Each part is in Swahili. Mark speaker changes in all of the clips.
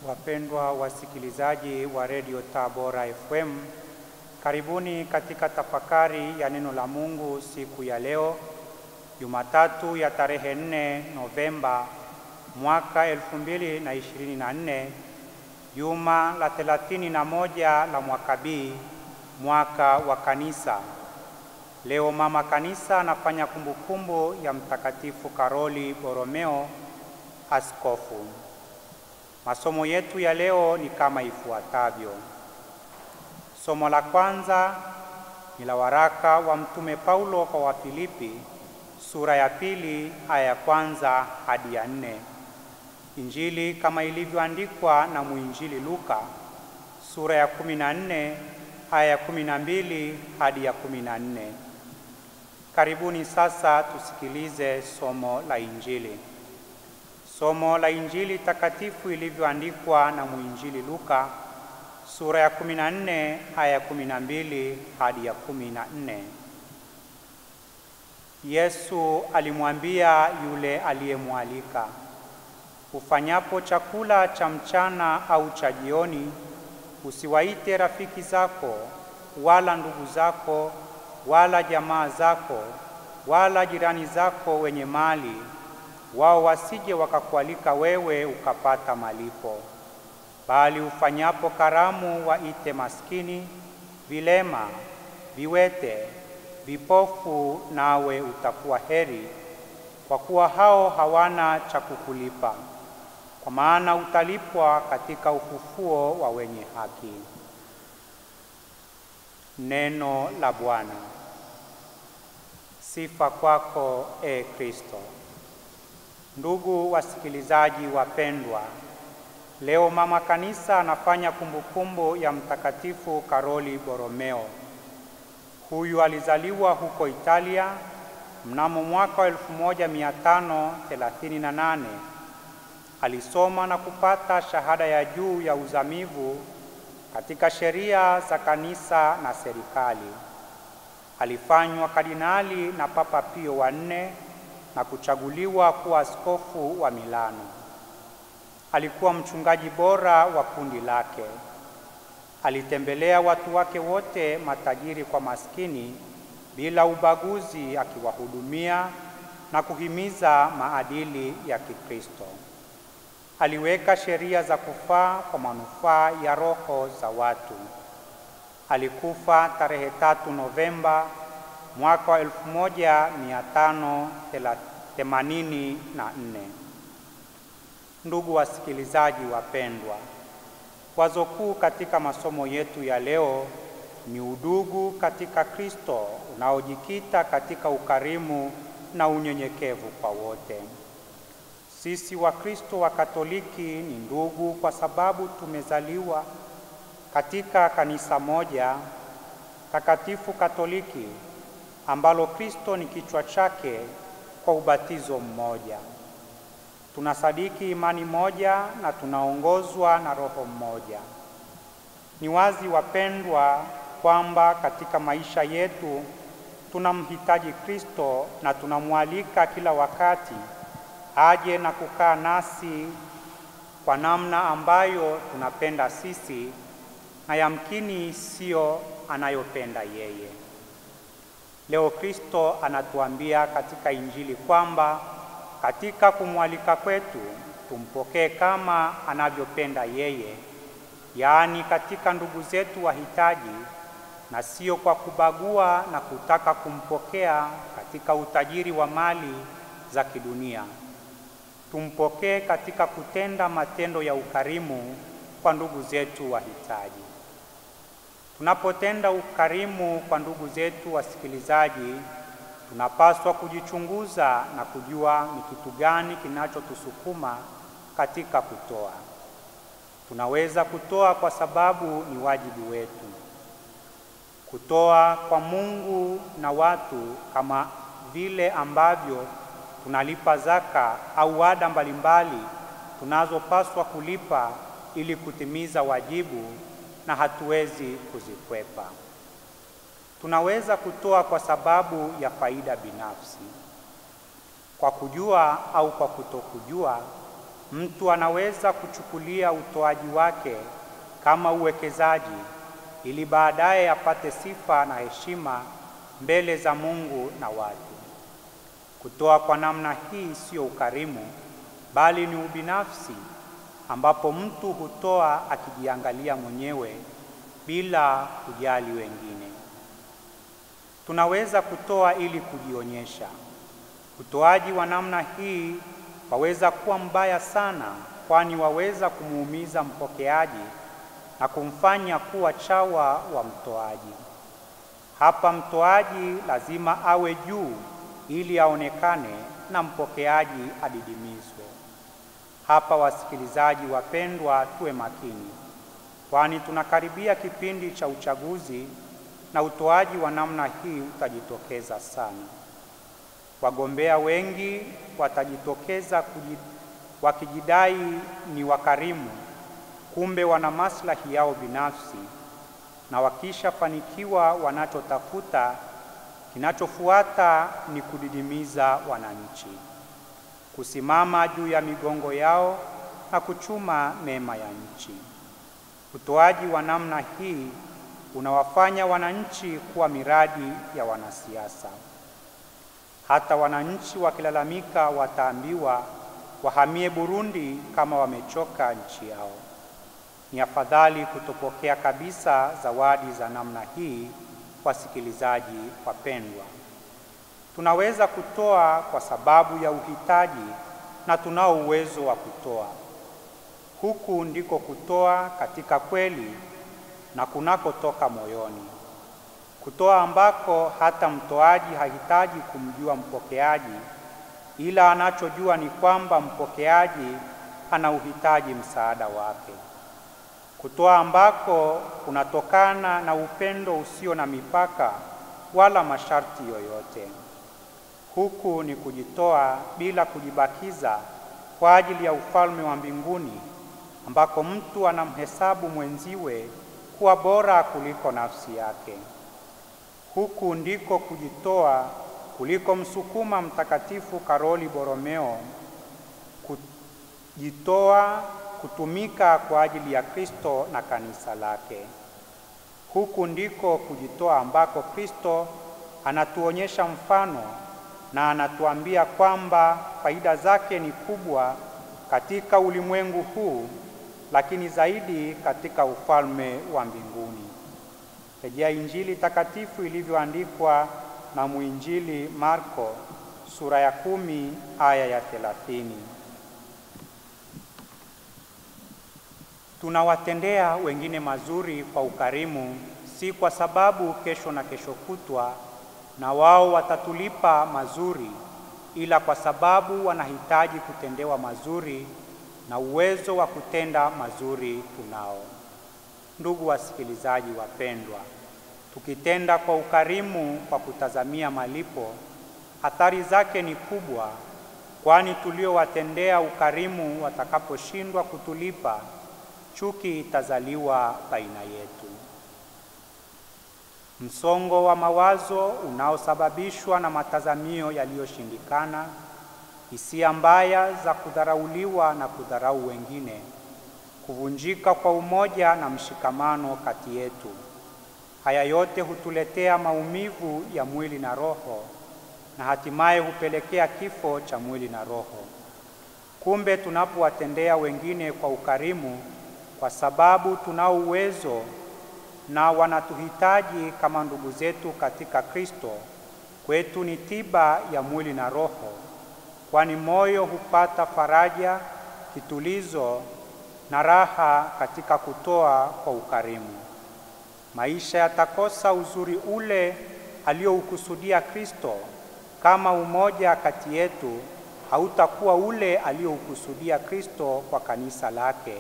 Speaker 1: Wapendwa wasikilizaji wa Radio Tabora FM, karibuni katika tafakari ya neno la Mungu siku ya leo, Jumatatu ya tarehe 4 Novemba mwaka 2024, juma la 31 la mwaka B, mwaka wa kanisa. Leo mama kanisa anafanya kumbukumbu ya Mtakatifu Karoli Borromeo, askofu. Masomo yetu ya leo ni kama ifuatavyo. Somo la kwanza ni la waraka wa Mtume Paulo kwa Wafilipi, sura ya 2 aya ya 1 hadi ya 4. Injili kama ilivyoandikwa na muinjili Luka, sura ya 14 aya ya 12 hadi ya 14. Karibuni sasa tusikilize somo la Injili. Somo la Injili takatifu ilivyoandikwa na muinjili Luka, sura ya 14 aya ya 12 hadi ya 14. Yesu alimwambia yule aliyemwalika, ufanyapo chakula cha mchana au cha jioni, usiwaite rafiki zako, wala ndugu zako, wala jamaa zako, wala jirani zako wenye mali, wao wasije wakakualika wewe ukapata malipo. Bali ufanyapo karamu waite maskini, vilema, viwete, vipofu, nawe utakuwa heri, kwa kuwa hao hawana cha kukulipa, kwa maana utalipwa katika ufufuo wa wenye haki. Neno la Bwana. Sifa kwako, e Kristo. Ndugu wasikilizaji wapendwa, leo mama kanisa anafanya kumbukumbu ya Mtakatifu Karoli Borromeo. Huyu alizaliwa huko Italia mnamo mwaka 1538. Alisoma na kupata shahada ya juu ya uzamivu katika sheria za kanisa na serikali. Alifanywa kardinali na Papa Pio wa 4 na kuchaguliwa kuwa askofu wa Milano. Alikuwa mchungaji bora wa kundi lake. Alitembelea watu wake wote, matajiri kwa maskini, bila ubaguzi, akiwahudumia na kuhimiza maadili ya Kikristo. Aliweka sheria za kufaa kwa manufaa ya roho za watu. Alikufa tarehe 3 Novemba mwaka 1584. Ndugu wasikilizaji wapendwa, wazo kuu katika masomo yetu ya leo ni udugu katika Kristo unaojikita katika ukarimu na unyenyekevu kwa wote. Sisi Wakristo wa Katoliki ni ndugu kwa sababu tumezaliwa katika kanisa moja takatifu Katoliki ambalo Kristo ni kichwa chake kwa ubatizo mmoja. Tunasadiki imani moja na tunaongozwa na Roho mmoja. Ni wazi wapendwa kwamba katika maisha yetu tunamhitaji Kristo na tunamwalika kila wakati aje na kukaa nasi kwa namna ambayo tunapenda sisi na yamkini sio anayopenda yeye. Leo Kristo anatuambia katika Injili kwamba katika kumwalika kwetu tumpokee kama anavyopenda yeye, yaani katika ndugu zetu wahitaji, na sio kwa kubagua na kutaka kumpokea katika utajiri wa mali za kidunia. Tumpokee katika kutenda matendo ya ukarimu kwa ndugu zetu wahitaji. Tunapotenda ukarimu kwa ndugu zetu wasikilizaji, tunapaswa kujichunguza na kujua ni kitu gani kinachotusukuma katika kutoa. Tunaweza kutoa kwa sababu ni wajibu wetu. Kutoa kwa Mungu na watu kama vile ambavyo tunalipa zaka au ada mbalimbali tunazopaswa kulipa ili kutimiza wajibu na hatuwezi kuzikwepa. Tunaweza kutoa kwa sababu ya faida binafsi. Kwa kujua au kwa kutokujua, Mtu anaweza kuchukulia utoaji wake kama uwekezaji ili baadaye apate sifa na heshima mbele za Mungu na watu. Kutoa kwa namna hii sio ukarimu, bali ni ubinafsi, ambapo mtu hutoa akijiangalia mwenyewe bila kujali wengine. Tunaweza kutoa ili kujionyesha. Utoaji wa namna hii waweza kuwa mbaya sana, kwani waweza kumuumiza mpokeaji na kumfanya kuwa chawa wa mtoaji. Hapa mtoaji lazima awe juu ili aonekane na mpokeaji adidimizwe. Hapa wasikilizaji wapendwa, tuwe makini, kwani tunakaribia kipindi cha uchaguzi na utoaji wa namna hii utajitokeza sana. Wagombea wengi watajitokeza wakijidai ni wakarimu, kumbe wana maslahi yao binafsi, na wakishafanikiwa wanachotafuta, kinachofuata ni kudidimiza wananchi, kusimama juu ya migongo yao na kuchuma mema ya nchi. Utoaji wa namna hii unawafanya wananchi kuwa miradi ya wanasiasa. Hata wananchi wakilalamika wataambiwa wahamie Burundi kama wamechoka nchi yao. Ni afadhali kutopokea kabisa zawadi za namna hii. Wasikilizaji wapendwa, tunaweza kutoa kwa sababu ya uhitaji na tunao uwezo wa kutoa. Huku ndiko kutoa katika kweli na kunakotoka moyoni. Kutoa ambako hata mtoaji hahitaji kumjua mpokeaji, ila anachojua ni kwamba mpokeaji ana uhitaji msaada wake. Kutoa ambako kunatokana na upendo usio na mipaka wala masharti yoyote. Huku ni kujitoa bila kujibakiza kwa ajili ya ufalme wa mbinguni, ambako mtu anamhesabu mwenziwe kuwa bora kuliko nafsi yake. Huku ndiko kujitoa kuliko msukuma Mtakatifu Karoli Borromeo kujitoa kutumika kwa ajili ya Kristo na kanisa lake. Huku ndiko kujitoa ambako Kristo anatuonyesha mfano na anatuambia kwamba faida zake ni kubwa katika ulimwengu huu, lakini zaidi katika ufalme wa mbinguni. Rejea Injili takatifu ilivyoandikwa na Mwinjili Marko sura ya 10 aya ya 30. Tunawatendea wengine mazuri kwa ukarimu, si kwa sababu kesho na kesho kutwa na wao watatulipa mazuri, ila kwa sababu wanahitaji kutendewa mazuri na uwezo wa kutenda mazuri tunao. Ndugu wasikilizaji wapendwa, tukitenda kwa ukarimu kwa kutazamia malipo, athari zake ni kubwa, kwani tuliowatendea ukarimu watakaposhindwa kutulipa, chuki itazaliwa baina yetu. Msongo wa mawazo unaosababishwa na matazamio yaliyoshindikana, hisia mbaya za kudharauliwa na kudharau wengine, kuvunjika kwa umoja na mshikamano kati yetu, haya yote hutuletea maumivu ya mwili na roho, na hatimaye hupelekea kifo cha mwili na roho. Kumbe tunapowatendea wengine kwa ukarimu kwa sababu tunao uwezo na wanatuhitaji kama ndugu zetu katika Kristo, kwetu ni tiba ya mwili na roho, kwani moyo hupata faraja, kitulizo na raha katika kutoa kwa ukarimu. Maisha yatakosa uzuri ule alioukusudia Kristo, kama umoja kati yetu hautakuwa ule alioukusudia Kristo kwa kanisa lake,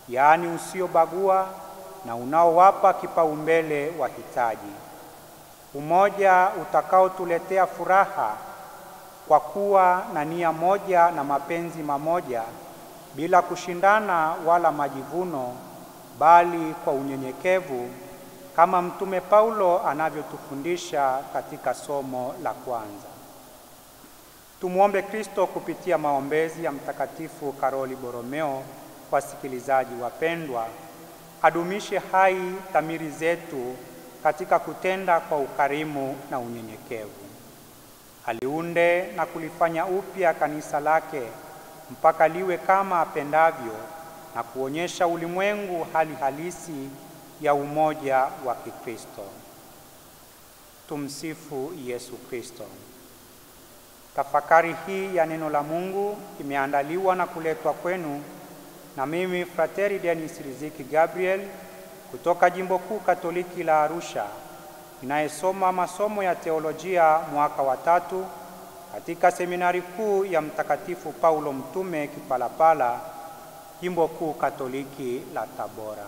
Speaker 1: yaani usiobagua na unaowapa kipaumbele wahitaji. Umoja utakaotuletea furaha kwa kuwa na nia moja na mapenzi mamoja, bila kushindana wala majivuno, bali kwa unyenyekevu, kama Mtume Paulo anavyotufundisha katika somo la kwanza. Tumuombe Kristo kupitia maombezi ya Mtakatifu Karoli Boromeo, wasikilizaji wapendwa, adumishe hai dhamiri zetu katika kutenda kwa ukarimu na unyenyekevu. Aliunde na kulifanya upya kanisa lake mpaka liwe kama apendavyo na kuonyesha ulimwengu hali halisi ya umoja wa Kikristo. Tumsifu Yesu Kristo. Tafakari hii ya neno la Mungu imeandaliwa na kuletwa kwenu na mimi Frateri Denis Riziki Gabriel kutoka Jimbo Kuu Katoliki la Arusha, ninayesoma masomo ya teolojia mwaka wa 3 katika Seminari Kuu ya Mtakatifu Paulo Mtume Kipalapala, Jimbo Kuu Katoliki la Tabora.